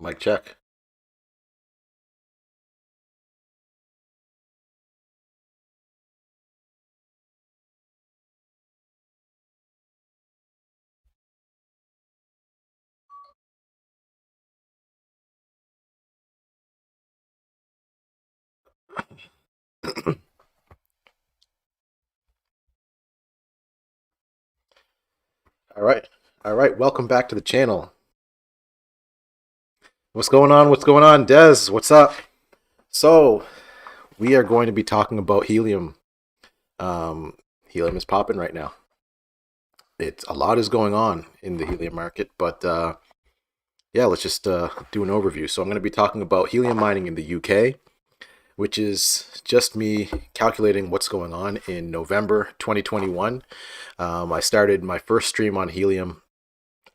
Mic check. All right. All right. Welcome back to the channel. What's going on? What's going on? Des, what's up? So, we are going to be talking about helium. Helium is popping right now. A lot is going on in the helium market, but yeah, let's just do an overview. So, I'm going to be talking about helium mining in the UK, which is just me calculating what's going on in November 2021. I started my first stream on helium,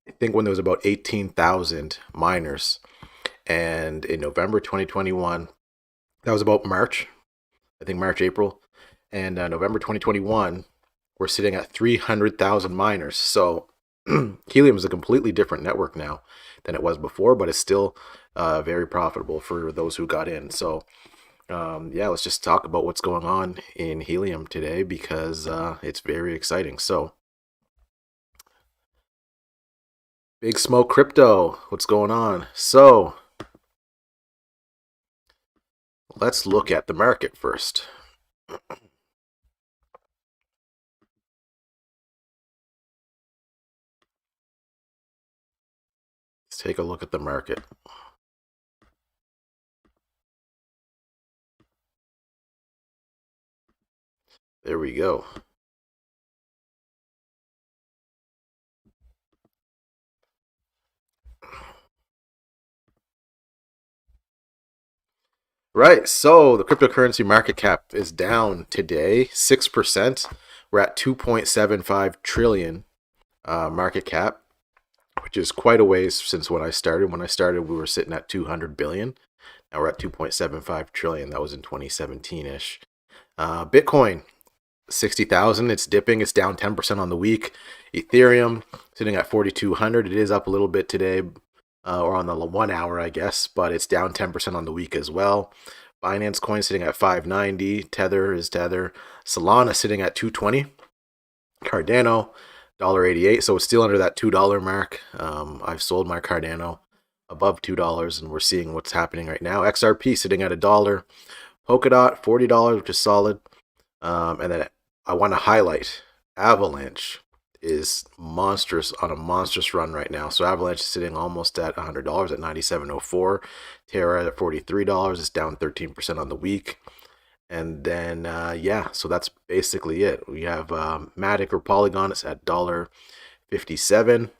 I think, when there was about 18,000 miners. And in November 2021, that was about March, I think March, April. And November 2021, we're sitting at 300,000 miners. So Helium is a completely different network now than it was before, but it's still very profitable for those who got in. So yeah, let's just talk about what's going on in Helium today because it's very exciting. So Big Smoke Crypto, what's going on? So let's look at the market first. Let's take a look at the market. There we go. Right, so the cryptocurrency market cap is down today 6%. We're at 2.75 trillion market cap, which is quite a ways since when I started. When I started, we were sitting at 200 billion. Now we're at 2.75 trillion. That was in 2017-ish. Bitcoin, 60,000. It's dipping. It's down 10% on the week. Ethereum sitting at 4,200. It is up a little bit today, or on the 1 hour, I guess, but it's down 10% on the week as well. Binance Coin sitting at 590. Tether is Tether. Solana sitting at 220. Cardano, $1.88. So it's still under that $2 mark. I've sold my Cardano above $2, and we're seeing what's happening right now. XRP sitting at $1. Polkadot, $40, which is solid. And then I want to highlight Avalanche is monstrous, on a monstrous run right now. So Avalanche is sitting almost at $100 at 97.04. Terra at $43. It's down 13% on the week. And then yeah, so that's basically it. We have Matic or Polygon. It's at $1.57.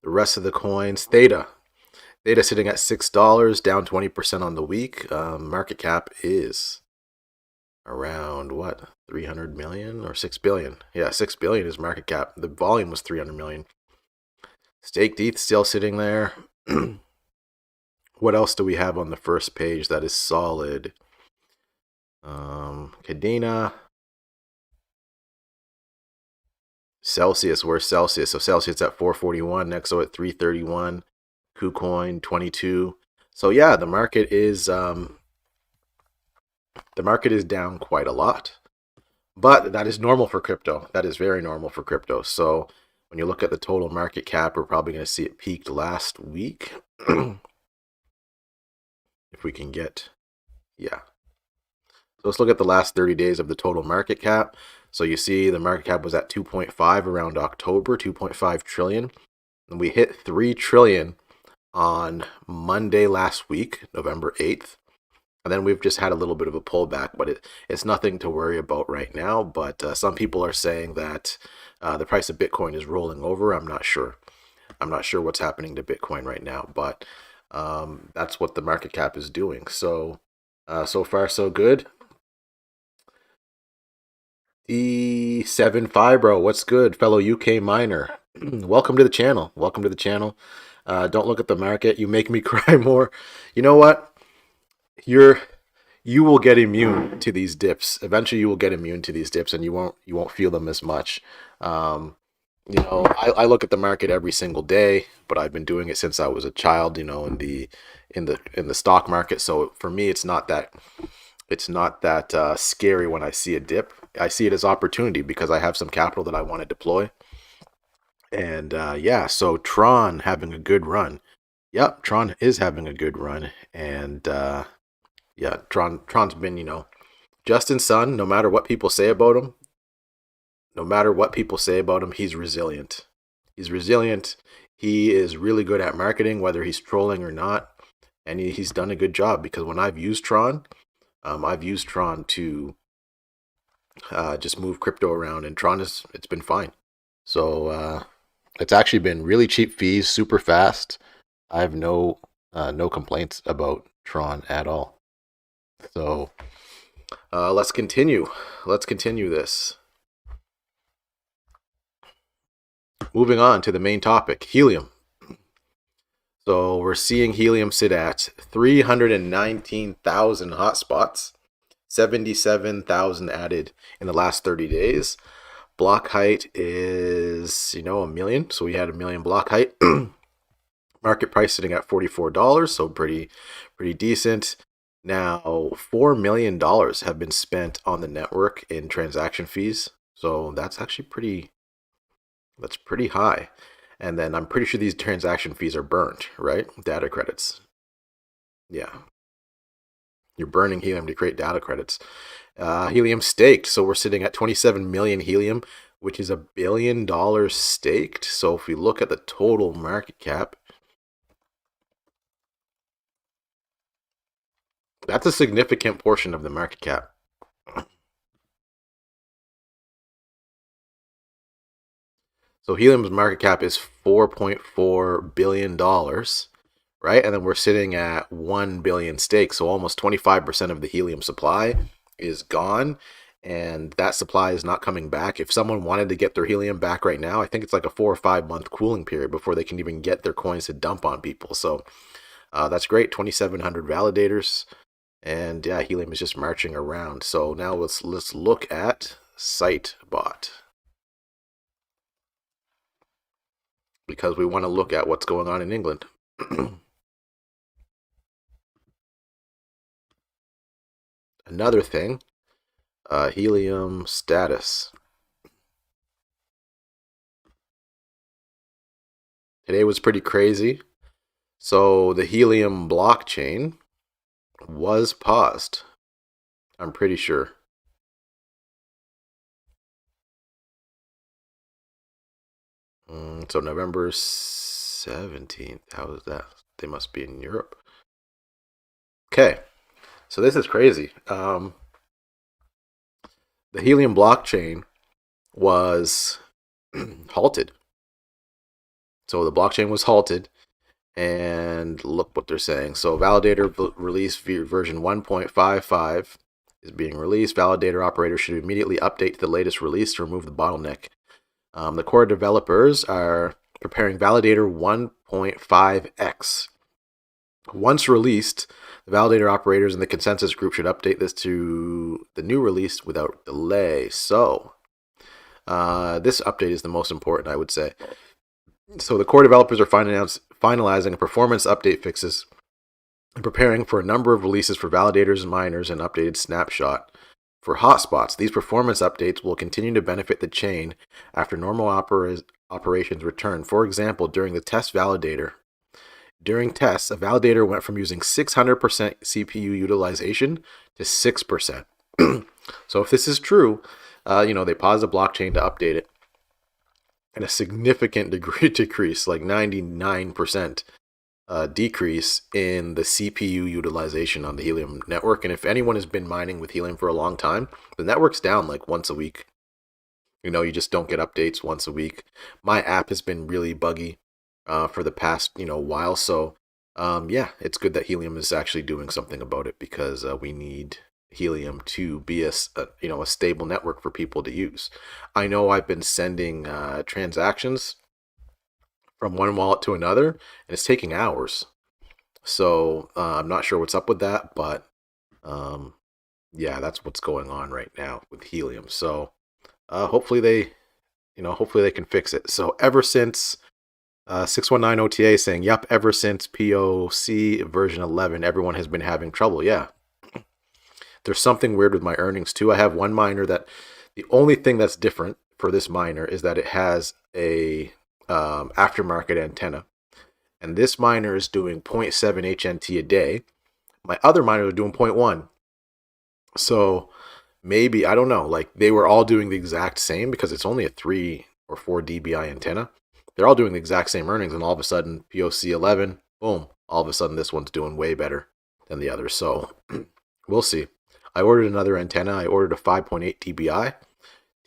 The rest of the coins, Theta sitting at $6, down 20% on the week. Market cap is around what, 300 million or 6 billion? Yeah, 6 billion is market cap. The volume was 300 million. Staked ETH still sitting there. What else do we have on the first page that is solid? Cadena, Celsius. Where's Celsius? So Celsius at 441, Nexo at 331, KuCoin 22. So yeah, the market is down quite a lot, but that is normal for crypto. That is very normal for crypto. So when you look at the total market cap, we're probably going to see it peaked last week. If we can get, yeah. So let's look at the last 30 days of the total market cap. So you see the market cap was at 2.5 around October, 2.5 trillion. And we hit 3 trillion on Monday last week, November 8th. And then we've just had a little bit of a pullback, but it's nothing to worry about right now. But some people are saying that the price of Bitcoin is rolling over. I'm not sure. I'm not sure what's happening to Bitcoin right now, but that's what the market cap is doing. So, so far, so good. 𝙏𝙼𝙖𝙣𝙠, what's good, fellow UK miner? Welcome to the channel. Welcome to the channel. Don't look at the market. You make me cry more. You know what? You will get immune to these dips. Eventually, you will get immune to these dips, and you won't feel them as much. I look at the market every single day, but I've been doing it since I was a child, in the stock market. So for me, it's not that scary when I see a dip. I see it as opportunity because I have some capital that I want to deploy. And yeah, so Tron having a good run. Yep, Tron is having a good run, and yeah, Tron's been, Justin Sun. No matter what people say about him, he's resilient. He's resilient. He is really good at marketing, whether he's trolling or not, and he's done a good job because when I've used Tron to just move crypto around, and it's been fine. So it's actually been really cheap fees, super fast. I have no complaints about Tron at all. So let's continue. Let's continue this. Moving on to the main topic, helium. So we're seeing helium sit at 319,000 hotspots, 77,000 added in the last 30 days. Block height is, a million. So we had a million block height. Market price sitting at $44, so pretty decent. Now, $4 million have been spent on the network in transaction fees. So that's actually pretty high. And then I'm pretty sure these transaction fees are burnt, right? Data credits. Yeah. You're burning helium to create data credits. Helium staked. So we're sitting at 27 million helium, which is $1 billion staked. So if we look at the total market cap, that's a significant portion of the market cap. So helium's market cap is $4.4 billion, right? And then we're sitting at 1 billion stakes. So almost 25% of the helium supply is gone. And that supply is not coming back. If someone wanted to get their helium back right now, I think it's like a 4 or 5 month cooling period before they can even get their coins to dump on people. So that's great. 2,700 validators. And yeah, helium is just marching around. So now let's look at Sitebot, because we want to look at what's going on in England. Another thing, helium status. Today was pretty crazy. So the helium blockchain was paused, I'm pretty sure. So November 17th. How is that? They must be in Europe. Okay, so this is crazy. The helium blockchain was halted. So the blockchain was halted, and look what they're saying. So validator release version 1.55 is being released. Validator operators should immediately update to the latest release to remove the bottleneck. The core developers are preparing validator 1.5x. Once released, the validator operators and the consensus group should update this to the new release without delay. So this update is the most important, I would say. So the core developers are finalizing performance update fixes and preparing for a number of releases for validators and miners and updated snapshot. For hotspots, these performance updates will continue to benefit the chain after normal operations return. For example, during tests, a validator went from using 600% CPU utilization to 6%. So if this is true, they paused the blockchain to update it, and a significant decrease, like 99% decrease in the CPU utilization on the Helium network. And if anyone has been mining with Helium for a long time, the network's down like once a week. You just don't get updates once a week. My app has been really buggy for the past while. So yeah, it's good that Helium is actually doing something about it, because we need Helium to be a stable network for people to use. I know I've been sending transactions from one wallet to another, and it's taking hours. So I'm not sure what's up with that, but yeah, that's what's going on right now with Helium. So hopefully hopefully they can fix it. So ever since 619 OTA saying, yep, ever since POC version 11, everyone has been having trouble. Yeah. There's something weird with my earnings too. I have one miner that the only thing that's different for this miner is that it has a aftermarket antenna. And this miner is doing 0.7 HNT a day. My other miner is doing 0.1. So maybe, I don't know, like they were all doing the exact same because it's only a 3 or 4 dBi antenna. They're all doing the exact same earnings, and all of a sudden, POC 11, boom, all of a sudden this one's doing way better than the others. So we'll see. I ordered another antenna. I ordered a 5.8 dBi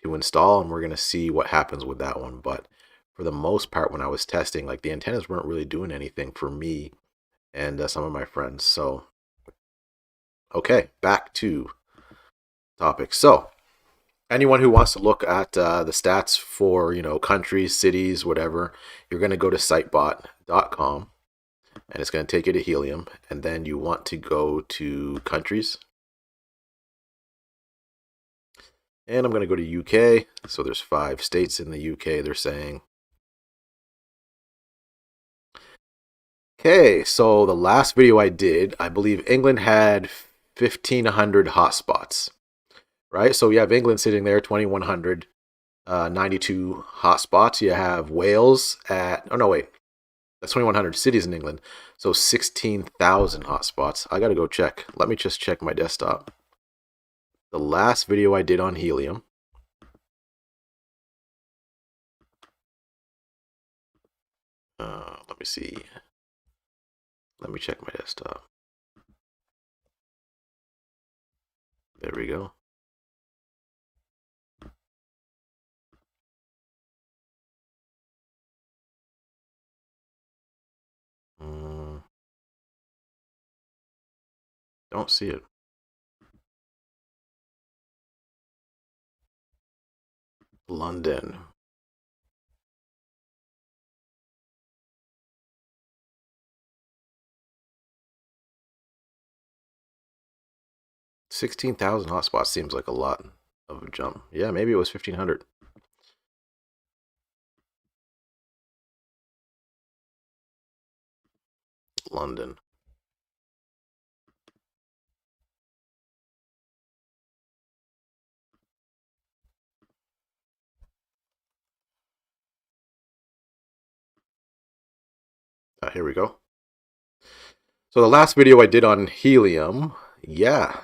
to install, and we're going to see what happens with that one. But for the most part, when I was testing, like the antennas weren't really doing anything for me and some of my friends. So, okay, back to topic. So, anyone who wants to look at the stats for, countries, cities, whatever, you're going to go to sitebot.com, and it's going to take you to Helium, and then you want to go to countries. And I'm going to go to UK. So there's 5 states in the UK, they're saying. Okay, so the last video I did, I believe England had 1,500 hotspots, right? So you have England sitting there, 2,100, 92 hotspots. You have Wales at, oh no, wait, that's 2,100 cities in England. So 16,000 hotspots. I got to go check. Let me just check my desktop. The last video I did on Helium. Let me see. Let me check my desktop. There we go. Don't see it. London. $16,000 hotspots seems like a lot of a jump. Yeah, maybe it was 1,500. London. Here we go. So the last video I did on Helium, yeah.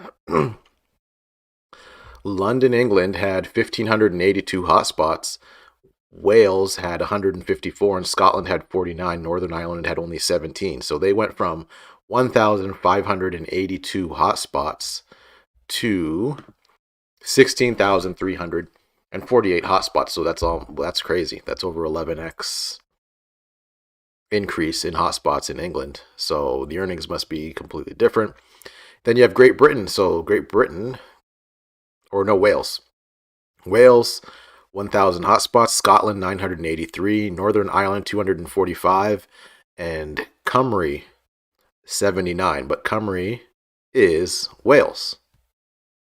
London, England had 1,582 hotspots. Wales had 154 and Scotland had 49. Northern Ireland had only 17. So they went from 1,582 hotspots to 16,348 hotspots. So that's crazy. That's over 11x increase in hotspots in England. So the earnings must be completely different. Then you have Great Britain. So Wales. Wales, 1,000 hotspots. Scotland, 983. Northern Ireland, 245. And Cymru, 79. But Cymru is Wales.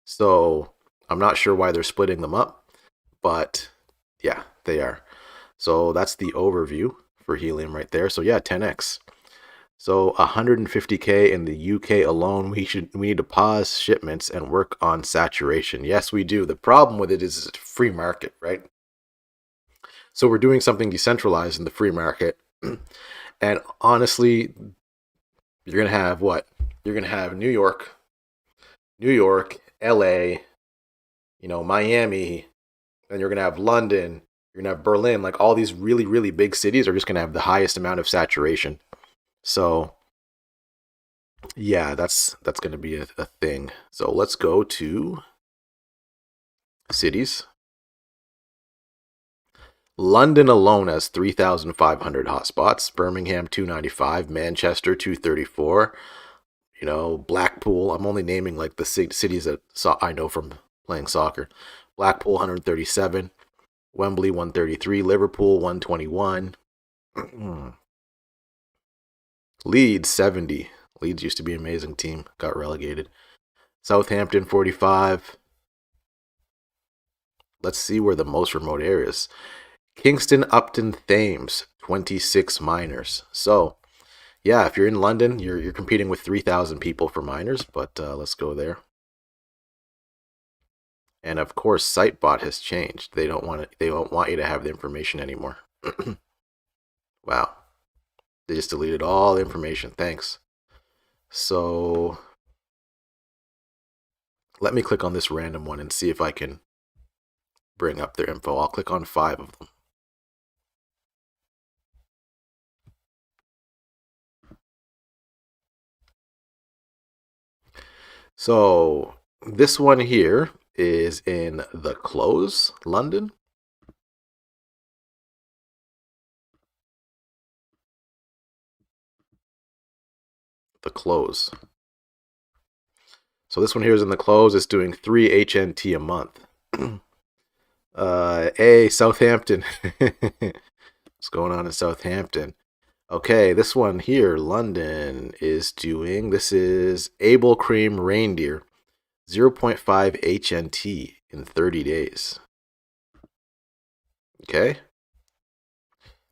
So I'm not sure why they're splitting them up. But yeah, they are. So that's the overview for Helium right there. So yeah, 10x. So 150K in the UK alone. We need to pause shipments and work on saturation. Yes, we do. The problem with it is it's a free market, right? So we're doing something decentralized in the free market. And honestly, you're going to have what? You're going to have New York, LA, Miami, and you're going to have London, you're going to have Berlin. Like all these really, really big cities are just going to have the highest amount of saturation. So yeah, that's going to be a thing. So let's go to cities. London alone has 3,500 hotspots. Birmingham 295, Manchester 234. Blackpool. I'm only naming like the cities that I know from playing soccer. Blackpool 137, Wembley 133, Liverpool 121. Leeds 70. Leeds used to be an amazing team. Got relegated. Southampton 45. let's see where the most remote areas. Kingston Upton Thames, 26 miners. So yeah, if you're in London, you're competing with 3,000 people for miners, but let's go there. And of course, Sitebot has changed. They don't want you to have the information anymore. Wow. They just deleted all the information. Thanks. So let me click on this random one and see if I can bring up their info. I'll click on 5 of them. So this one here is in the Close, London. The Close. So this one here is in the Close. It's doing 3 HNT a month. Hey, Southampton. What's going on in Southampton? Okay, this one here, London, is doing, this is Able Cream Reindeer, 0.5 HNT in 30 days. Okay.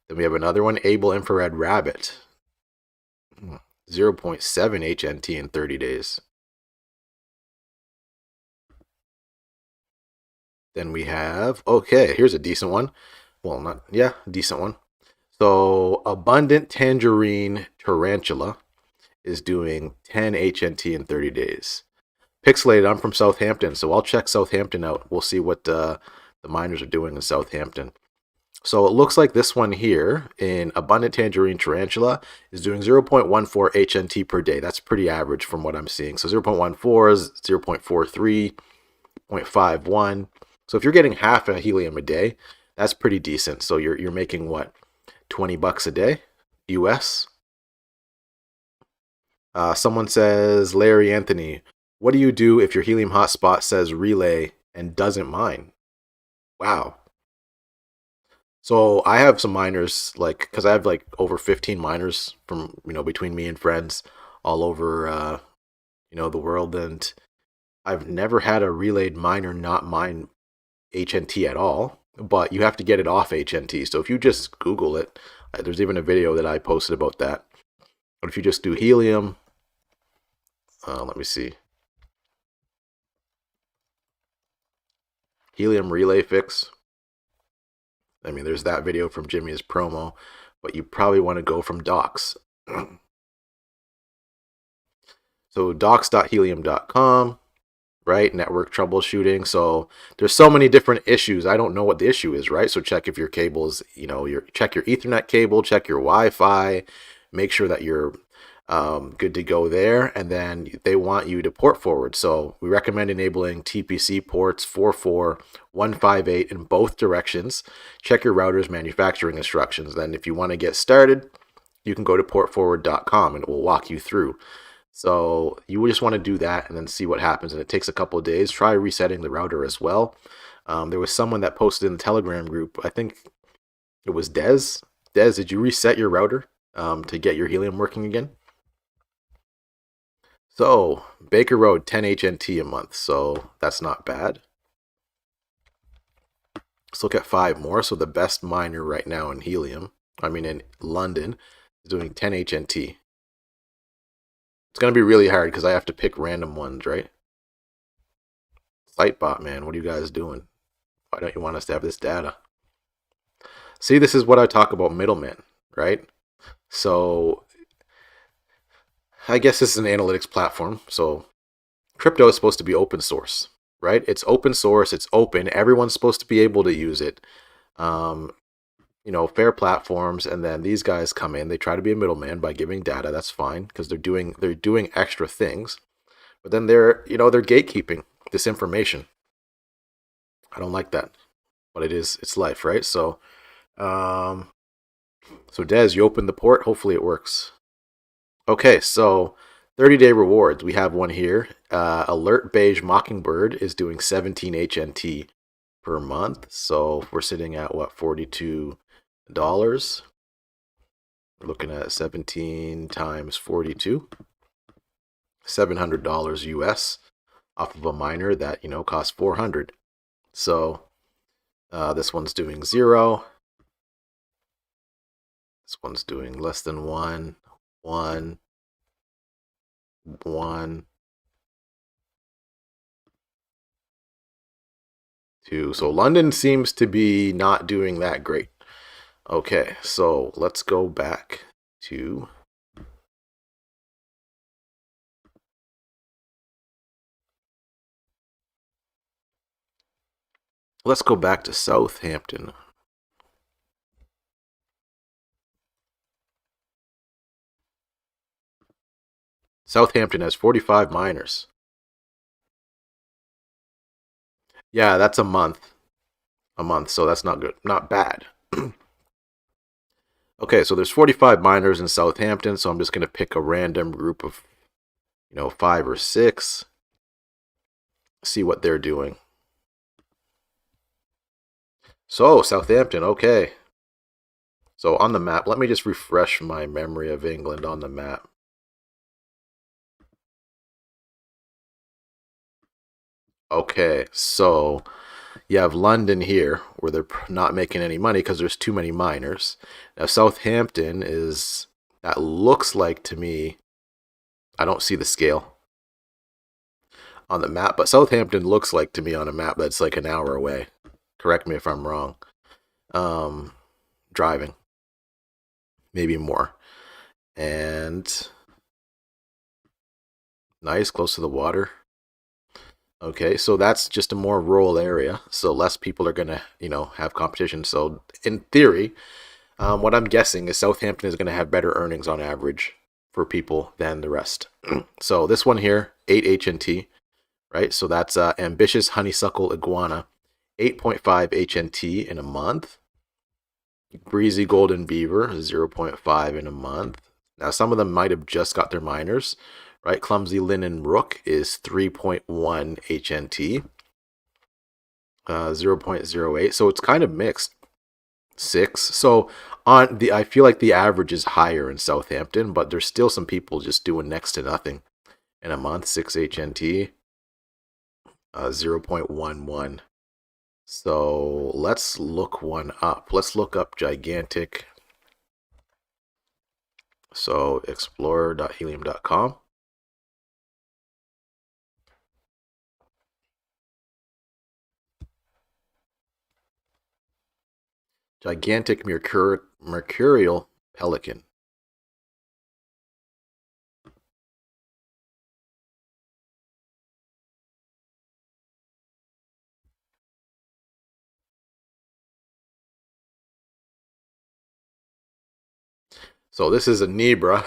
Then we have another one, Able Infrared Rabbit, 0.7 HNT in 30 days. Then we have, okay, here's a decent one. Well, not, yeah, decent one. So Abundant Tangerine Tarantula is doing 10 HNT in 30 days. Pixelated, I'm from Southampton, so I'll check Southampton out. We'll see what the miners are doing in Southampton. So it looks like this one here in Abundant Tangerine Tarantula is doing 0.14 HNT per day. That's pretty average from what I'm seeing. So 0.14 is 0.43, 0.51. So if you're getting half a helium a day, that's pretty decent. So you're making what, $20 a day, US? Someone says, Larry Anthony, what do you do if your helium hotspot says relay and doesn't mine? Wow. So I have some miners, like, because I have like over 15 miners from, between me and friends all over, the world, and I've never had a relayed miner not mine HNT at all, but you have to get it off HNT. So if you just Google it, there's even a video that I posted about that. But if you just do helium, let me see. Helium relay fix. I mean, there's that video from Jimmy's promo, but you probably want to go from docs. So docs.helium.com, right? Network troubleshooting. So there's so many different issues. I don't know what the issue is, right? So check if your cable is, check your Ethernet cable, check your Wi-Fi, make sure that you're good to go there, and then they want you to port forward. So we recommend enabling TPC ports 44158 in both directions. Check your router's manufacturing instructions. Then if you want to get started, you can go to portforward.com and it will walk you through. So you just want to do that and then see what happens, and it takes a couple of days. Try resetting the router as well. There was someone that posted in the Telegram group, I think it was Des. Des, did you reset your router to get your helium working again? So, Baker Road, 10 HNT a month, so that's not bad. Let's look at 5 more. So the best miner right now in in London, is doing 10 HNT. It's going to be really hard because I have to pick random ones, right? Sitebot, man, what are you guys doing? Why don't you want us to have this data? See, this is what I talk about middlemen, right? So I guess this is an analytics platform. So crypto is supposed to be open source, right? It's open source. It's open. Everyone's supposed to be able to use it. Fair platforms. And then these guys come in. They try to be a middleman by giving data. That's fine because they're doing extra things. But then they're gatekeeping this information. I don't like that. But it's life, right? So, Des, you open the port. Hopefully it works. Okay, so 30-day rewards. We have one here. Alert Beige Mockingbird is doing 17 HNT per month. So we're sitting at what, $42? We're looking at 17 times 42. $700 US off of a miner that, costs $400. So This one's doing 0. This one's doing less than 1, 1, 1, 2. So London seems to be not doing that great. Okay, so let's go back to Southampton. Southampton has 45 miners. Yeah, that's a month. So that's not good. Not bad. Okay, so there's 45 miners in Southampton, so I'm just going to pick a random group of, 5 or 6. See what they're doing. So, Southampton, okay. So on the map, let me just refresh my memory of England on the map. Okay, so you have London here, where they're not making any money because there's too many miners. Now Southampton is, that looks like to me, I don't see the scale on the map, but Southampton looks like to me on a map that's like an hour away. Correct me if I'm wrong. Driving, maybe more. And nice, close to the water. Okay, so that's just a more rural area, so less people are gonna, have competition. So in theory, what I'm guessing is Southampton is gonna have better earnings on average for people than the rest. So this one here, 8 HNT, right? So that's ambitious honeysuckle iguana, 8.5 HNT in a month. Breezy golden beaver, 0.5 in a month. Now some of them might have just got their miners. Right, clumsy linen rook is 3.1 HNT, 0.08. So it's kind of mixed. 6. So I feel like the average is higher in Southampton, but there's still some people just doing next to nothing in a month. 6 HNT, 0.11. So let's look one up. Let's look up gigantic. So explorer.helium.com. Gigantic mercurial pelican. So this is a NEBRA.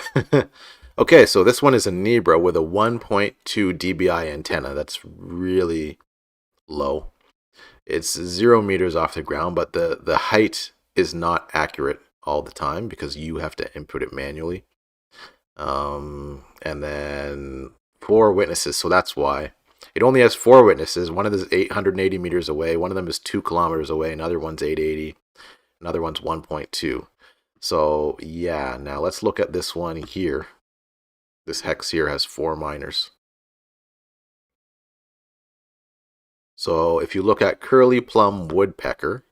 Okay, so this one is a NEBRA with a 1.2 dBi antenna. That's really low. It's 0 meters off the ground, but the height is not accurate all the time because you have to input it manually. And then 4 witnesses, so that's why. It only has 4 witnesses. One of them is 880 meters away. One of them is 2 kilometers away. Another one's 880. Another one's 1.2. So yeah, now let's look at this one here. This hex here has 4 miners. So if you look at curly plum woodpecker,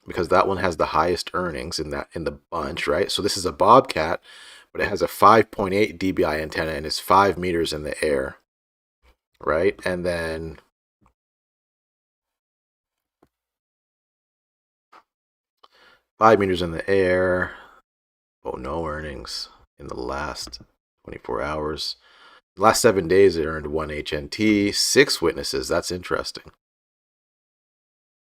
because that one has the highest earnings in the bunch, right? So this is a bobcat, but it has a 5.8 dBi antenna and is 5 meters in the air, right? And then 5 meters in the air. Oh, no earnings in the last 24 hours. The last 7 days, it earned 1 HNT, 6 witnesses. That's interesting.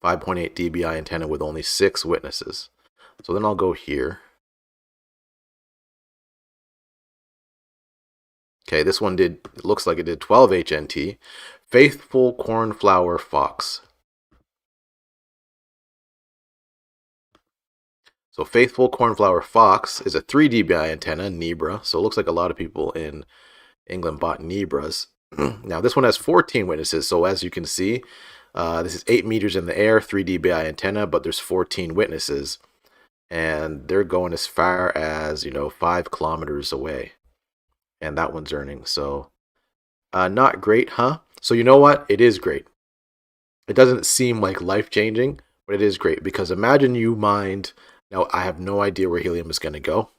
5.8 dBi antenna with only 6 witnesses. So then I'll go here. Okay, this one it looks like it did 12 HNT. Faithful cornflower fox. So Faithful Cornflower Fox is a 3 dBi antenna, NEBRA. So it looks like a lot of people in England bought NEBRAs. Now this one has 14 witnesses. So as you can see, this is 8 meters in the air, 3 dBi antenna, but there's 14 witnesses. And they're going as far as, 5 kilometers away. And that one's earning. So not great, huh? So you know what? It is great. It doesn't seem like life-changing, but it is great because imagine you mined. Now, I have no idea where helium is going to go.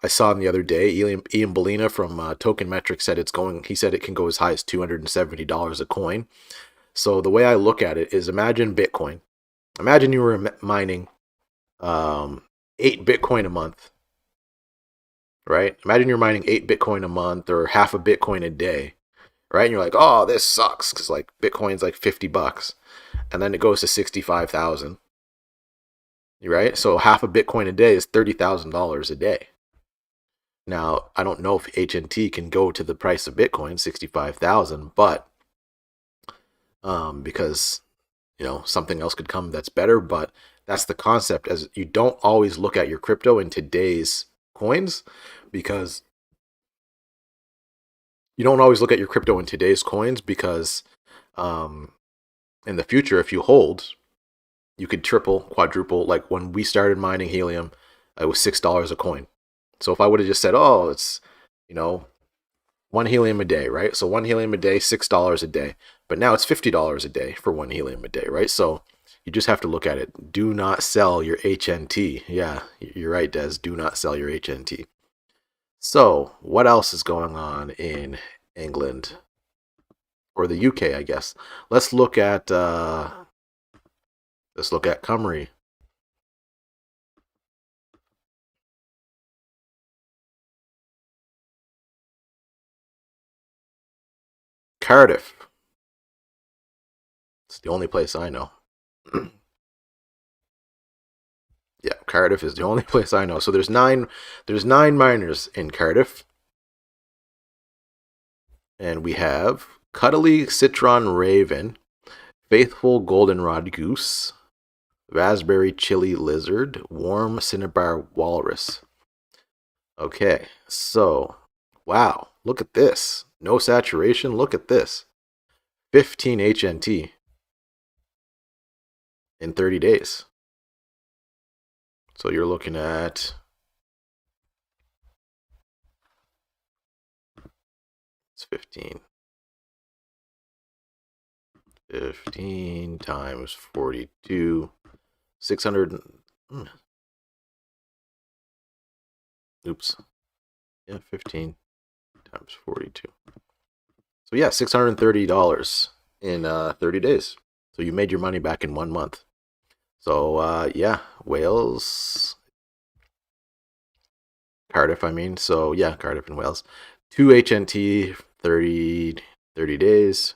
I saw him the other day. Ian Bellina from Token Metrics said it's going. He said it can go as high as $270 a coin. So the way I look at it is, imagine Bitcoin. Imagine you were mining 8 Bitcoin a month, right? Imagine you're mining 8 Bitcoin a month or half a Bitcoin a day, right? And you're like, oh, this sucks because like Bitcoin's like $50, and then it goes to 65,000, right? So half a Bitcoin a day is $30,000 a day. Now, I don't know if HNT can go to the price of Bitcoin, 65,000, but because something else could come that's better. But that's the concept, as you don't always look at your crypto in today's coins, because in the future, if you hold, you could triple, quadruple. Like when we started mining helium, it was $6 a coin. So if I would have just said, oh, it's, 1 helium a day, right? So 1 helium a day, $6 a day. But now it's $50 a day for 1 helium a day, right? So you just have to look at it. Do not sell your HNT. Yeah, you're right, Des. Do not sell your HNT. So what else is going on in England? Or the UK, I guess. Let's look at Cymru. Cardiff. It's the only place I know. Yeah, Cardiff is the only place I know. So there's nine miners in Cardiff. And we have Cuddly Citron Raven, Faithful Goldenrod Goose, Raspberry Chili Lizard, Warm Cinnabar Walrus. Okay, so, wow, look at this. No saturation, look at this. 15 HNT in 30 days. So you're looking at it's 15 times 42, 600. Oops. Yeah, 15 times 42. So yeah, $630 in 30 days. So you made your money back in 1 month. So yeah, Wales, Cardiff, I mean. So yeah, Cardiff and Wales. 2 HNT, 30 days.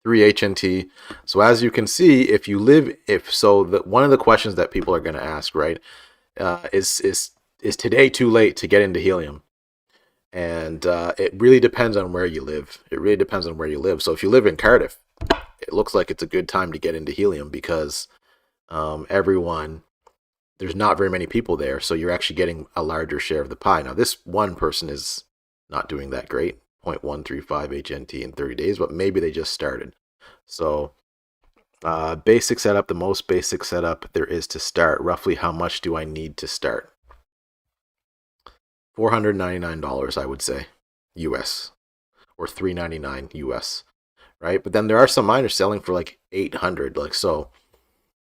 3 HNT. So as you can see, one of the questions that people are going to ask, right, is today too late to get into helium? And it really depends on where you live. So if you live in Cardiff, it looks like it's a good time to get into helium because there's not very many people there, so you're actually getting a larger share of the pie. Now, this one person is not doing that great, 0.135 HNT in 30 days, but maybe they just started. So basic setup, the most basic setup there is to start. Roughly how much do I need to start? $499, I would say, US, or $399 US, right? But then there are some miners selling for like 800, like so.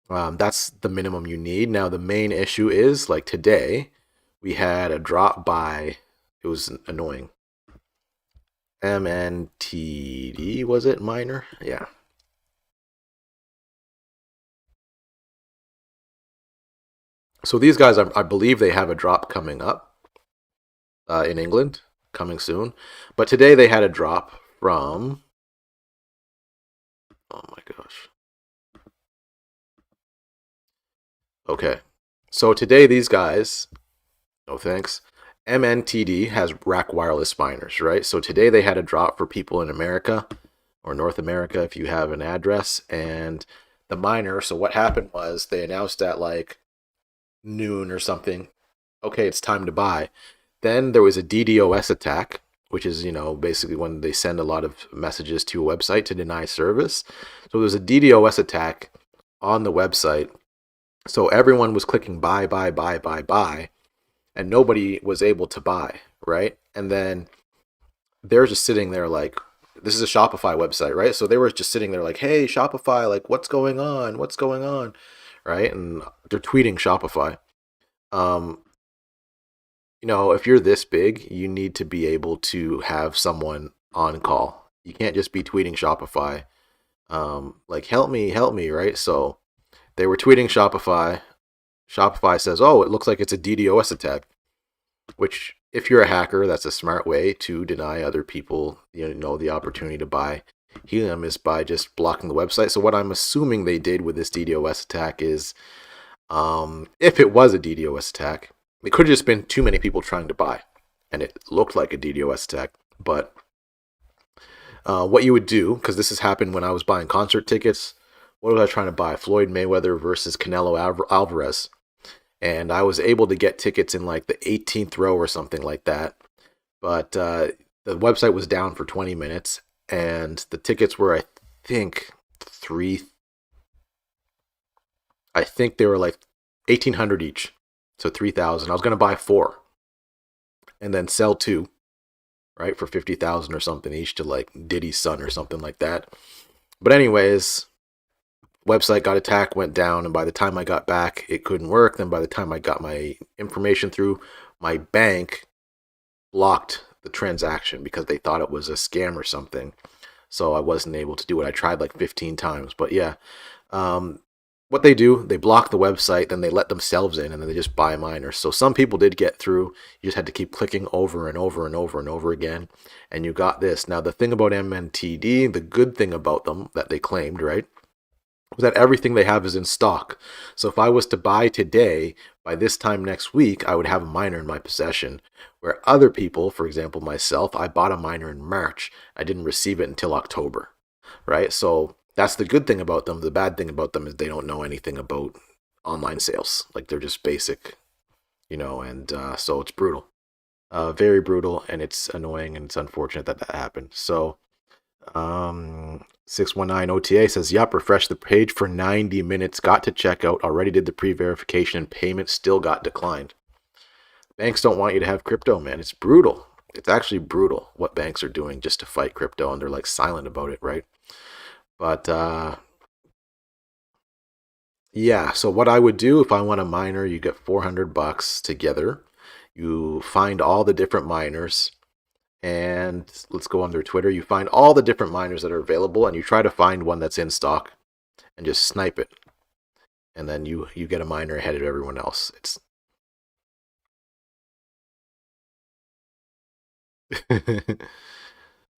That's the minimum you need. Now the main issue is, like today, we had a drop by. It was annoying. MNTD, was it, miner? Yeah. So these guys, I believe they have a drop coming up in England, coming soon. But today they had a drop from, oh my gosh. Okay. So today these guys, no thanks, MNTD has rack wireless miners, right? So today they had a drop for people in America or North America if you have an address. And the miner, so what happened was they announced at like noon or something, okay, it's time to buy. Then there was a DDoS attack, which is, basically when they send a lot of messages to a website to deny service. So there was a DDoS attack on the website. So everyone was clicking buy, and nobody was able to buy, right? And then they're just sitting there like, this is a Shopify website, right? So they were just sitting there like, hey, Shopify, like, what's going on? What's going on? Right? And they're tweeting Shopify. You know, if you're this big, you need to be able to have someone on call. You can't just be tweeting Shopify, like, help me, right? So they were tweeting Shopify. Shopify says, oh, it looks like it's a DDoS attack, which if you're a hacker, that's a smart way to deny other people, the opportunity to buy Helium is by just blocking the website. So what I'm assuming they did with this DDoS attack is, if it was a DDoS attack, it could have just been too many people trying to buy, and it looked like a DDoS attack. But what you would do, because this has happened when I was buying concert tickets. What was I trying to buy? Floyd Mayweather versus Canelo Alvarez. And I was able to get tickets in like the 18th row or something like that. But the website was down for 20 minutes. And the tickets were, I think they were like $1,800 each. So $3,000. I was going to buy 4. And then sell 2. Right? For $50,000 or something each to like Diddy's son or something like that. But anyways, website got attacked, went down, and by the time I got back, it couldn't work. Then by the time I got my information through, my bank blocked the transaction because they thought it was a scam or something. So I wasn't able to do it. I tried like 15 times. But yeah, what they do, they block the website, then they let themselves in, and then they just buy miners. So some people did get through. You just had to keep clicking over and over and over and over again, and you got this. Now, the thing about MNTD, the good thing about them that they claimed, right, was that everything they have is in stock. So if I was to buy today, by this time next week, I would have a miner in my possession. Where other people, for example, myself, I bought a miner in March. I didn't receive it until October, right? So that's the good thing about them. The bad thing about them is they don't know anything about online sales. Like, they're just basic, and so it's brutal. Very brutal, and it's annoying, and it's unfortunate that happened. So 619 OTA says, yep, refresh the page for 90 minutes, got to check out, already did the pre-verification, and payment still got declined. Banks don't want you to have crypto, man. It's brutal. It's actually brutal what banks are doing just to fight crypto, and they're like silent about it, right? But yeah, so what I would do if I want a miner, you get $400 together. You find all the different miners, and let's go under Twitter. You find all the different miners that are available, and you try to find one that's in stock and just snipe it. And then you get a miner ahead of everyone else. It's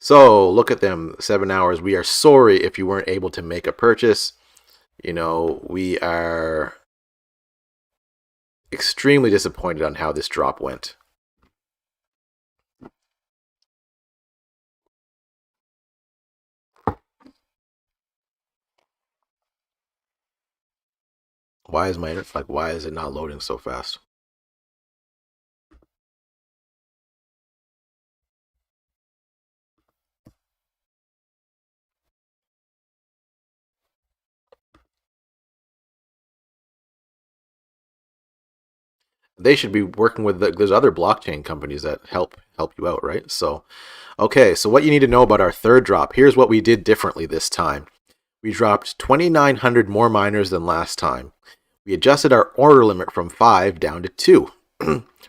So look at them, 7 hours. We are sorry if you weren't able to make a purchase. We are extremely disappointed on how this drop went. Why is why is it not loading so fast? They should be working with there's other blockchain companies that help you out, right? So, okay, so what you need to know about our third drop. Here's what we did differently this time. We dropped 2,900 more miners than last time. We adjusted our order limit from 5 down to 2.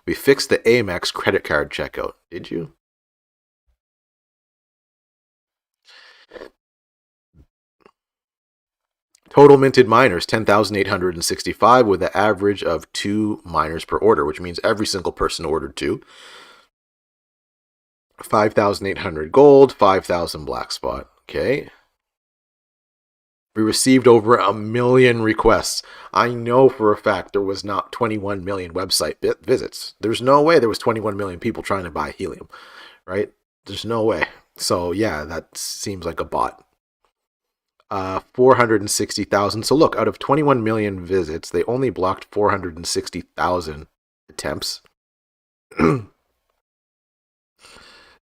We fixed the Amex credit card checkout. Did you? Total minted miners, 10,865 with an average of 2 miners per order, which means every single person ordered 2. 5,800 gold, 5,000 black spot. Okay. We received over 1 million requests. I know for a fact there was not 21 million website visits. There's no way there was 21 million people trying to buy Helium, right? There's no way. So yeah, that seems like a bot. 460,000. So look, out of 21 million visits, they only blocked 460,000 attempts.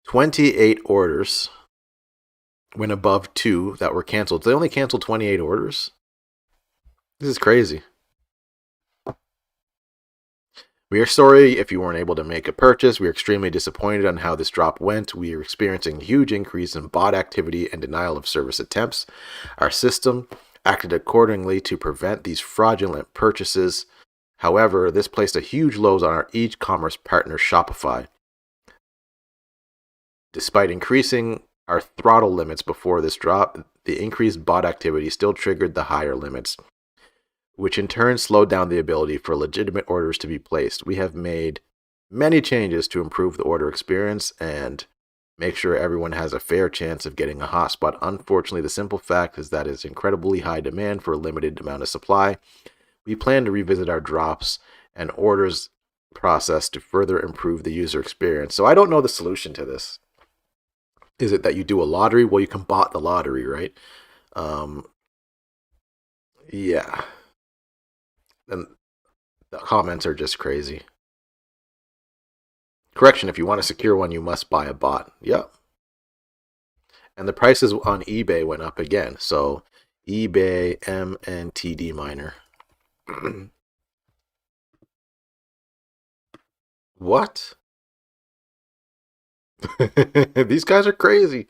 28 orders went above 2 that were canceled. They only canceled 28 orders. This is crazy. We are sorry if you weren't able to make a purchase. We are extremely disappointed on how this drop went. We are experiencing a huge increase in bot activity and denial of service attempts. Our system acted accordingly to prevent these fraudulent purchases. However, this placed a huge load on our e-commerce partner Shopify. Despite increasing our throttle limits before this drop, the increased bot activity still triggered the higher limits, which in turn slowed down the ability for legitimate orders to be placed. We have made many changes to improve the order experience and make sure everyone has a fair chance of getting a hotspot. Unfortunately, the simple fact is that it's incredibly high demand for a limited amount of supply. We plan to revisit our drops and orders process to further improve the user experience. So I don't know the solution to this. Is it that you do a lottery? Well, you can bot the lottery, right? Yeah. And the comments are just crazy. Correction, if you want to secure one, you must buy a bot. Yep. And the prices on eBay went up again. So eBay MNTD miner. What? These guys are crazy.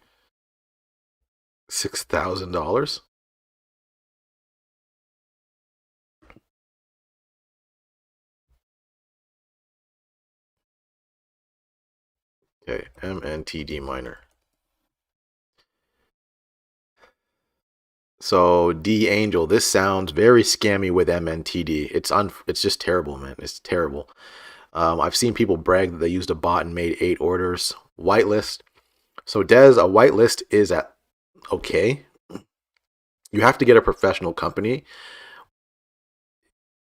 $6,000? Okay, MNTD miner. So D Angel, this sounds very scammy with MNTD. It's just terrible, man. It's terrible. I've seen people brag that they used a bot and made 8 orders. Whitelist. So Des, a whitelist is okay. You have to get a professional company.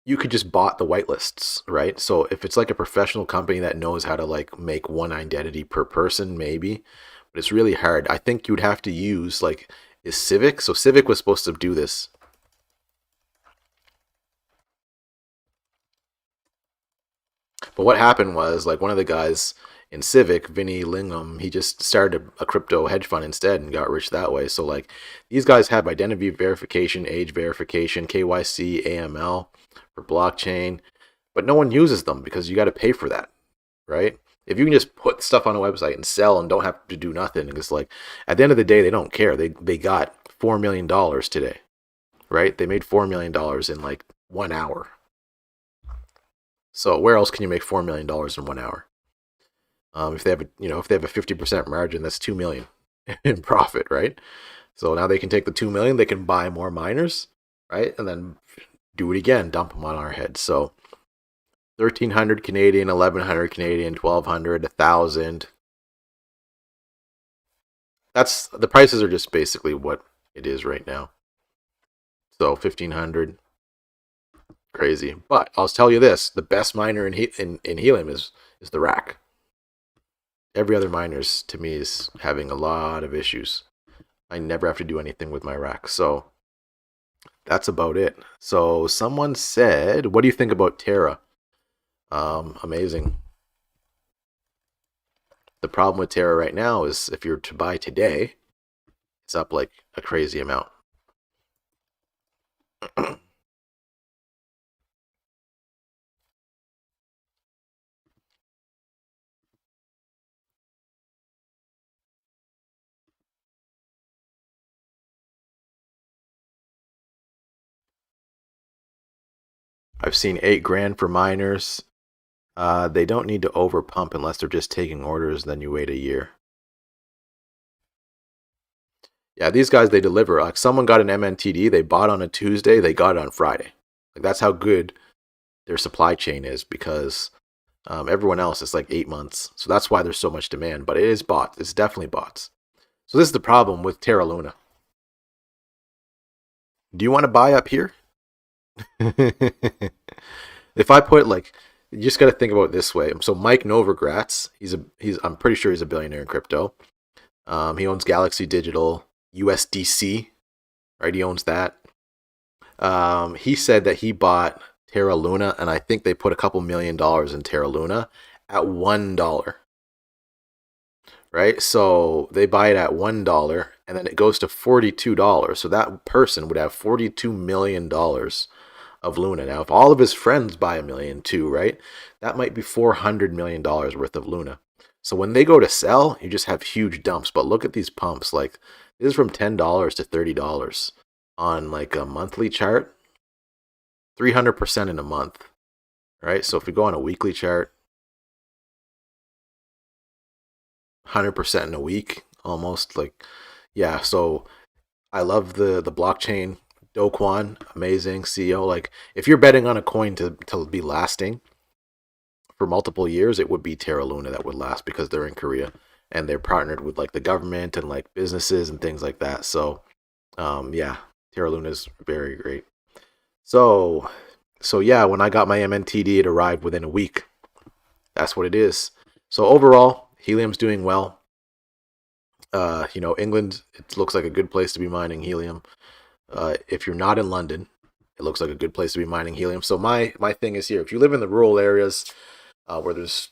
You could just bot the whitelists, right? So if it's like a professional company that knows how to like make one identity per person, maybe, but it's really hard. I think you'd have to use like, is Civic? So Civic was supposed to do this. But what happened was like one of the guys in Civic, Vinny Lingham, he just started a crypto hedge fund instead and got rich that way. So like these guys have identity verification, age verification, KYC, AML for blockchain, but no one uses them because you got to pay for that, right? If you can just put stuff on a website and sell and don't have to do nothing, it's like at the end of the day they don't care. They got $4 million today, right? They made $4 million in like 1 hour. So where else can you make $4 million in 1 hour? If they have if they have a 50% margin, that's 2 million in profit, right? So now they can take the 2 million, they can buy more miners, right? And then do it again, dump them on our heads. So 1,300 Canadian, 1,100 Canadian, 1,200, 1,000. That's the prices are just basically what it is right now. So 1,500, crazy. But I'll tell you this: the best miner in Helium is the rack. Every other miners to me is having a lot of issues. I never have to do anything with my rack. So that's about it. So someone said, what do you think about Terra? Amazing. The problem with Terra right now is if you're to buy today, it's up like a crazy amount. I've seen 8 grand for miners. They don't need to overpump unless they're just taking orders, then you wait a year. Yeah, these guys, they deliver. Like someone got an MNTD, they bought on a Tuesday, they got it on Friday. Like that's how good their supply chain is because everyone else is like 8 months. So that's why there's so much demand. But it is bots. It's definitely bots. So this is the problem with Terra Luna. Do you want to buy up here? If I put like, you just got to think about it this way. So Mike Novogratz, I'm pretty sure he's a billionaire in crypto. He owns Galaxy Digital, USDC, right? He owns that. He said that he bought Terra Luna, and I think they put a couple $1 million in Terra Luna at $1. Right? So they buy it at $1 and then it goes to $42. So that person would have $42 million of Luna. Now, if all of his friends buy 1 million too, right, that might be $400 million worth of Luna. So when they go to sell, you just have huge dumps. But look at these pumps. Like, this is from $10 to $30 on like a monthly chart, 300% in a month, right? So if we go on a weekly chart, 100% in a week, almost. Like, yeah. So I love the blockchain. 𝙏𝙗𝙖𝙣𝙠 𝙔𝙤𝙧 amazing CEO. Like, if you're betting on a coin to be lasting for multiple years, it would be Terra Luna that would last, because they're in Korea and they're partnered with like the government and like businesses and things like that. So yeah, Terra Luna is very great. So yeah, when I got my MNTD, it arrived within a week. That's what it is. So overall, Helium's doing well. You know, England, it looks like a good place to be mining Helium. If you're not in London, it looks like a good place to be mining Helium. So my thing is here: if you live in the rural areas where there's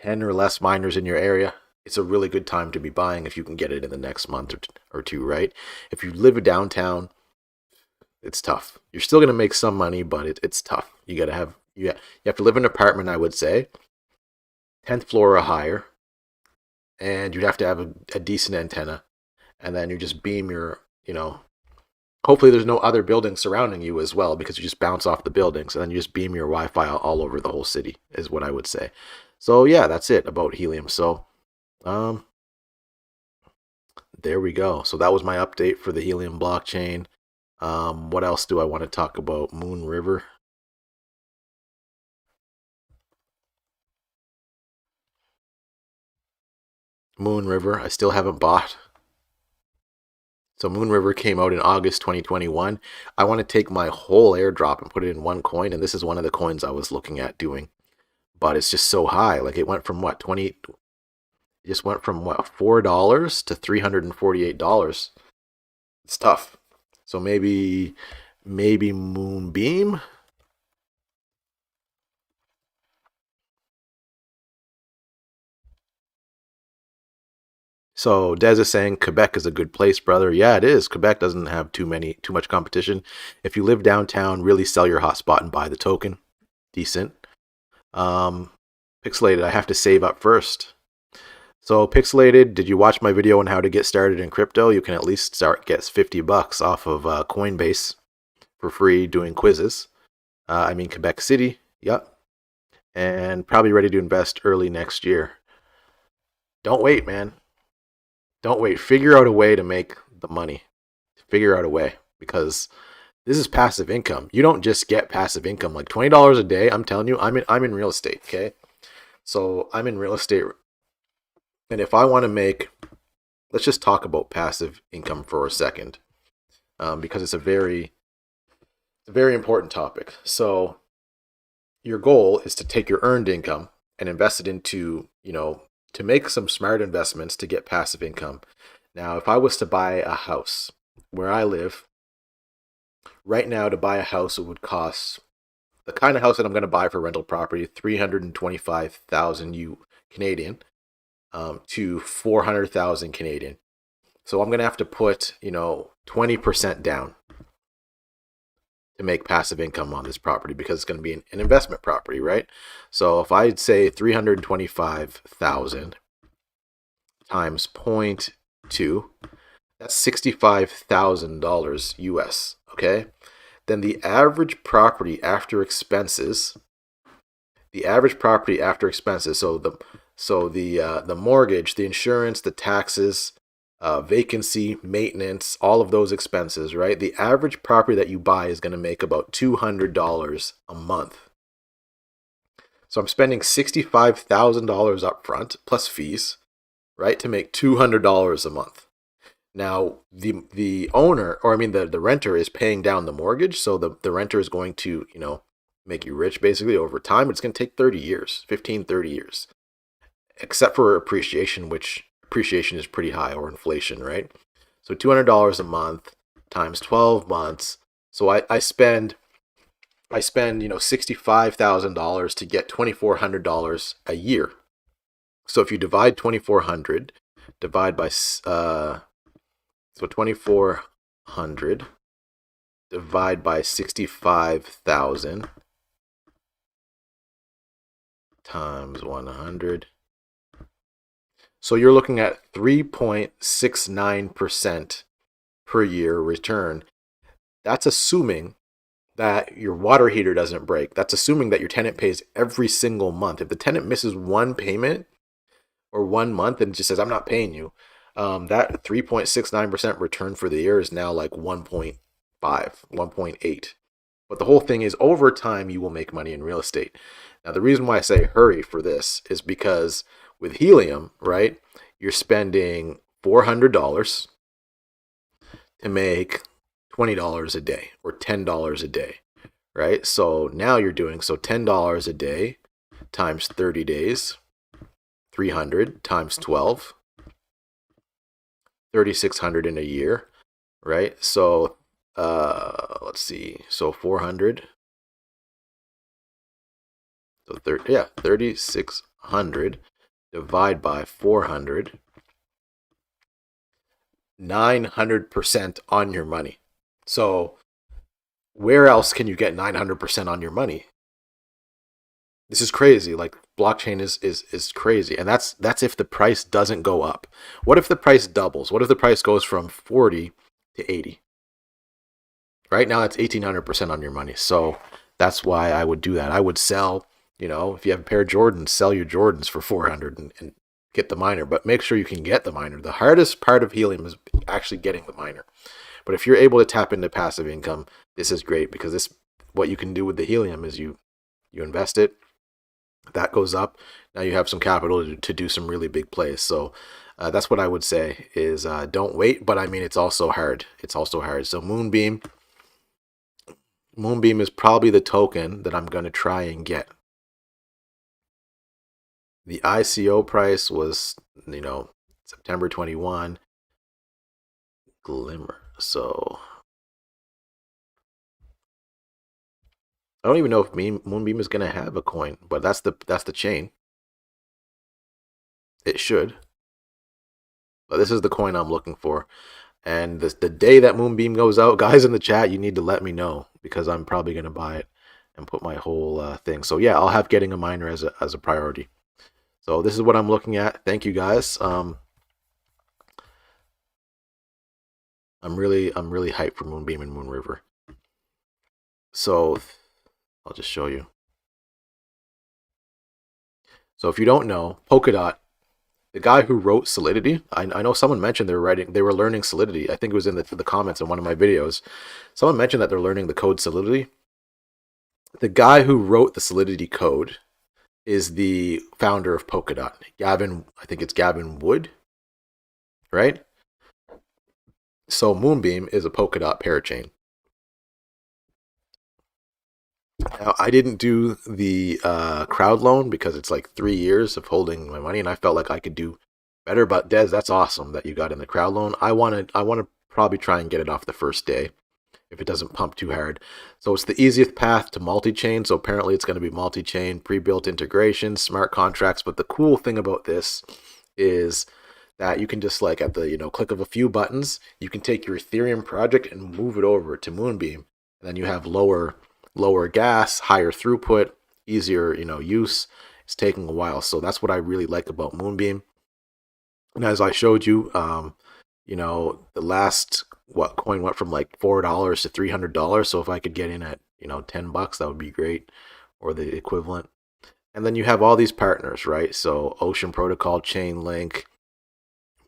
10 or less miners in your area, it's a really good time to be buying if you can get it in the next month or two, right? If you live downtown, it's tough. You're still going to make some money, but it's tough. You have to live in an apartment, I would say, 10th floor or higher, and you'd have to have a decent antenna, and then you just beam your, you know, hopefully there's no other buildings surrounding you as well, because you just bounce off the buildings, and then you just beam your Wi-Fi all over the whole city, is what I would say. So yeah, that's it about Helium. So there we go. So that was my update for the Helium blockchain. What else do I want to talk about? Moon River. Moon River, I still haven't bought. So Moon River came out in August 2021. I want to take my whole airdrop and put it in one coin, and this is one of the coins I was looking at doing. But it's just so high. Like, it went from what, $4 to $348. It's tough. So maybe Moonbeam. So Dez is saying Quebec is a good place, brother. Yeah, it is. Quebec doesn't have too much competition. If you live downtown, really sell your hotspot and buy the token. Decent. Pixelated, I have to save up first. So Pixelated, did you watch my video on how to get started in crypto? You can at least get $50 off of Coinbase for free doing quizzes. I mean Quebec City. Yep. And probably ready to invest early next year. Don't wait, man. Don't wait. Figure out a way to make the money. Figure out a way, because this is passive income. You don't just get passive income like $20 a day. I'm telling you, I'm in real estate, okay? So I'm in real estate, and if I want to make, let's just talk about passive income for a second, because it's a very important topic. So your goal is to take your earned income and invest it into, to make some smart investments to get passive income. Now, if I was to buy a house where I live right now, to buy a house, it would cost, the kind of house that I'm going to buy for rental property, 325,000 Canadian to 400,000 Canadian. So I'm going to have to put, 20% down to make passive income on this property, because it's going to be an investment property, right? So if I'd say 325,000 times 0.2, that's $65,000 US, okay? Then the average property after expenses, so the mortgage, the insurance, the taxes, vacancy, maintenance, all of those expenses, right? The average property that you buy is going to make about $200 a month. So I'm spending $65,000 up front plus fees, right, to make $200 a month. Now, the owner, or I mean the renter, is paying down the mortgage, so the renter is going to, make you rich basically over time. It's going to take 30 years, 30 years, except for appreciation, which appreciation is pretty high, or inflation, right? So $200 a month times 12 months. So I spend $65,000 to get $2,400 a year. So if you divide 2,400 by so 2,400 divide by 65,000 times 100. So you're looking at 3.69% per year return. That's assuming that your water heater doesn't break. That's assuming that your tenant pays every single month. If the tenant misses one payment or 1 month and just says, I'm not paying you, that 3.69% return for the year is now like 1.5, 1.8. But the whole thing is, over time, you will make money in real estate. Now, the reason why I say hurry for this is because with Helium, right, you're spending $400 to make $20 a day or $10 a day, right? So now you're doing, so $10 a day times 30 days, 300 times 12, 3,600 in a year, right? So let's see, so 400, so 3,600 divide by 400, 900% on your money. So where else can you get 900% on your money? This is crazy. Like, blockchain is crazy. And that's if the price doesn't go up. What if the price doubles? What if the price goes from 40 to 80? Right now it's 1,800% on your money. So that's why I would do that. I would sell, if you have a pair of Jordans, sell your Jordans for 400 and get the miner, but make sure you can get the miner. The hardest part of Helium is actually getting the miner. But if you're able to tap into passive income, this is great, because what you can do with the Helium is you invest it, that goes up. Now you have some capital to do some really big plays. So that's what I would say is don't wait. But I mean, it's also hard. So Moonbeam is probably the token that I'm going to try and get. The ICO price was, September 21, Glimmer. So I don't even know if Moonbeam is going to have a coin, but that's the chain. It should. But this is the coin I'm looking for. And the day that Moonbeam goes out, guys in the chat, you need to let me know, because I'm probably going to buy it and put my whole thing. So yeah, I'll have getting a miner as a priority. So this is what I'm looking at. Thank you, guys. I'm really hyped for Moonbeam and Moon River. So I'll just show you. So if you don't know, Polkadot, the guy who wrote Solidity, I know someone mentioned they were learning Solidity. I think it was in the comments in one of my videos. Someone mentioned that they're learning the code Solidity. The guy who wrote the Solidity code is the founder of Polkadot. I think it's Gavin Wood, right? So Moonbeam is a Polkadot parachain. Now, I didn't do the crowd loan because it's like 3 years of holding my money, and I felt like I could do better. But Des, that's awesome that you got in the crowd loan. I want to probably try and get it off the first day if it doesn't pump too hard. So it's the easiest path to multi-chain. So apparently it's going to be multi-chain, pre-built integration, smart contracts. But the cool thing about this is that you can just, like, at the click of a few buttons, you can take your Ethereum project and move it over to Moonbeam, and then you have lower gas, higher throughput, easier use. It's taking a while. So that's what I really like about Moonbeam. And as I showed you, the last coin went from like $4 to $300. So if I could get in at $10, that would be great, or the equivalent. And then you have all these partners, right? So Ocean Protocol, Chainlink,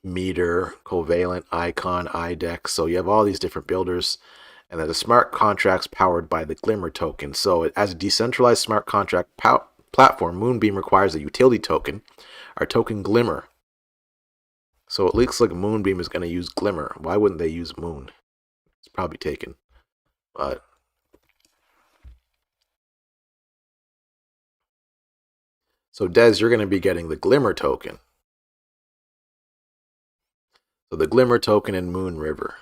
Meter, Covalent, Icon, IDEX. So you have all these different builders. And then the smart contracts powered by the Glimmer token. So as a decentralized smart contract platform, Moonbeam requires a utility token, our token Glimmer. So it looks like Moonbeam is going to use Glimmer. Why wouldn't they use Moon? It's probably taken. But so Des, you're going to be getting the Glimmer token. So the Glimmer token and Moon River.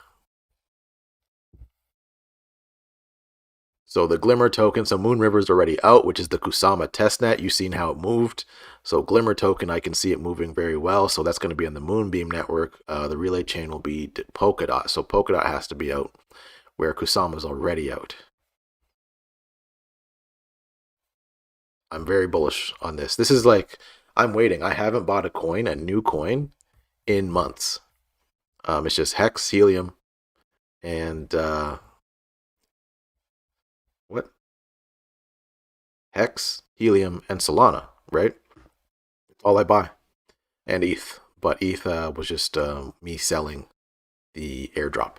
So the Glimmer token, so Moon River is already out, which is the Kusama testnet. You've seen how it moved. So Glimmer token, I can see it moving very well. So that's going to be on the Moonbeam network. The relay chain will be Polkadot. So Polkadot has to be out. where Kusama's already out. I'm very bullish on this. This is like, I'm waiting. I haven't bought a new coin, in months. It's just Hex, Helium, and what? Hex, Helium, and Solana, right? All I buy. And ETH. But ETH was just me selling the airdrop.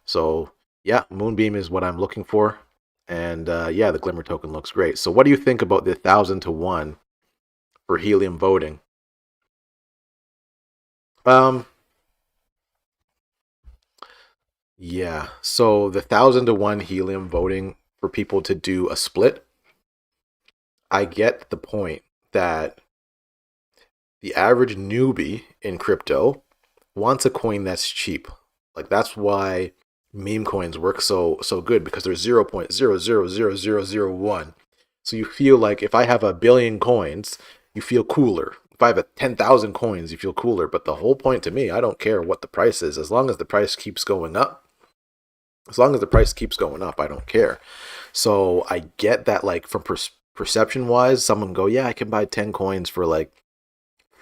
So yeah, Moonbeam is what I'm looking for. And yeah, the Glimmer token looks great. So what do you think about the 1,000 to 1 for Helium voting? Yeah, so the 1,000 to 1 Helium voting for people to do a split, I get the point that the average newbie in crypto wants a coin that's cheap. Like, that's why meme coins work so good, because they're 0.000001. So you feel like if I have a billion coins, you feel cooler. If I have 10,000 coins, you feel cooler. But the whole point to me, I don't care what the price is, as long as the price keeps going up. As long as the price keeps going up, I don't care. So I get that, like, from perception wise, someone go, yeah, I can buy 10 coins for like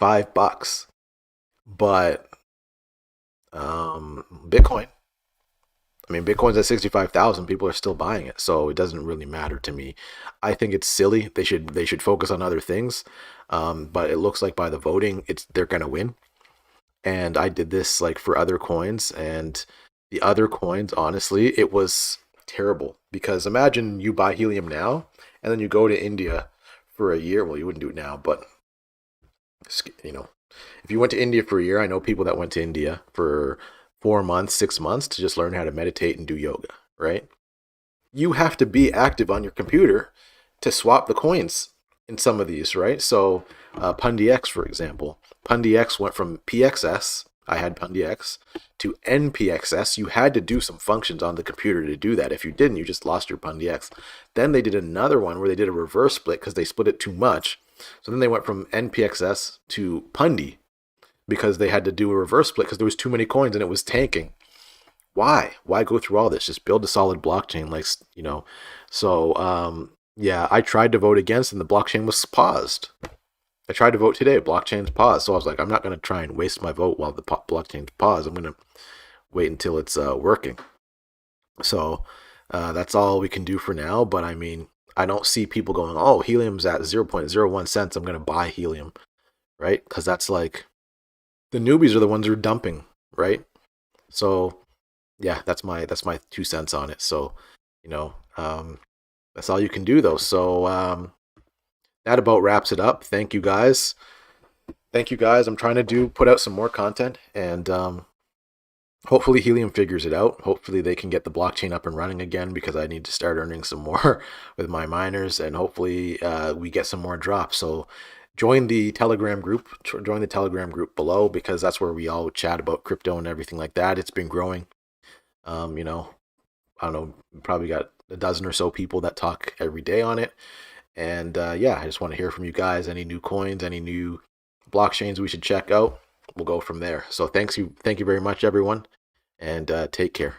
$5. But Bitcoin, I mean, Bitcoin's at 65,000. People are still buying it, so it doesn't really matter to me. I think it's silly. They should focus on other things. But it looks like by the voting, they're gonna win. And I did this like for other coins, and the other coins, honestly, it was terrible, because imagine you buy Helium now, and then you go to India for a year. Well, you wouldn't do it now, but you know, if you went to India for a year, I know people that went to India for 4 months, 6 months to just learn how to meditate and do yoga, right? You have to be active on your computer to swap the coins in some of these, right? So PundyX, for example, PundyX went from PXS, I had PundyX, to NPXS. You had to do some functions on the computer to do that. If you didn't, you just lost your PundyX. Then they did another one where they did a reverse split because they split it too much. So then they went from NPXS to Pundy because they had to do a reverse split because there was too many coins and it was tanking. Why go through all this? Just build a solid blockchain, like, you know. So yeah, I tried to vote against, and the blockchain was paused. I tried to vote today, blockchain's paused. So I was like, I'm not going to try and waste my vote while the blockchain's paused. I'm going to wait until it's working. So that's all we can do for now. But I mean, I don't see people going, oh, Helium's at 0.01 cents, I'm going to buy Helium, right? Because that's like, the newbies are the ones who are dumping, right? So yeah, that's my 2 cents on it. So, you know, that's all you can do, though. So that about wraps it up. Thank you guys. I'm trying to put out some more content, and hopefully Helium figures it out. Hopefully they can get the blockchain up and running again, because I need to start earning some more with my miners, and hopefully we get some more drops. So join the Telegram group. Join the Telegram group below, because that's where we all chat about crypto and everything like that. It's been growing. You know, I don't know, probably got a dozen or so people that talk every day on it. And yeah, I just want to hear from you guys. Any new coins, any new blockchains we should check out? We'll go from there. So thank you very much, everyone, and take care.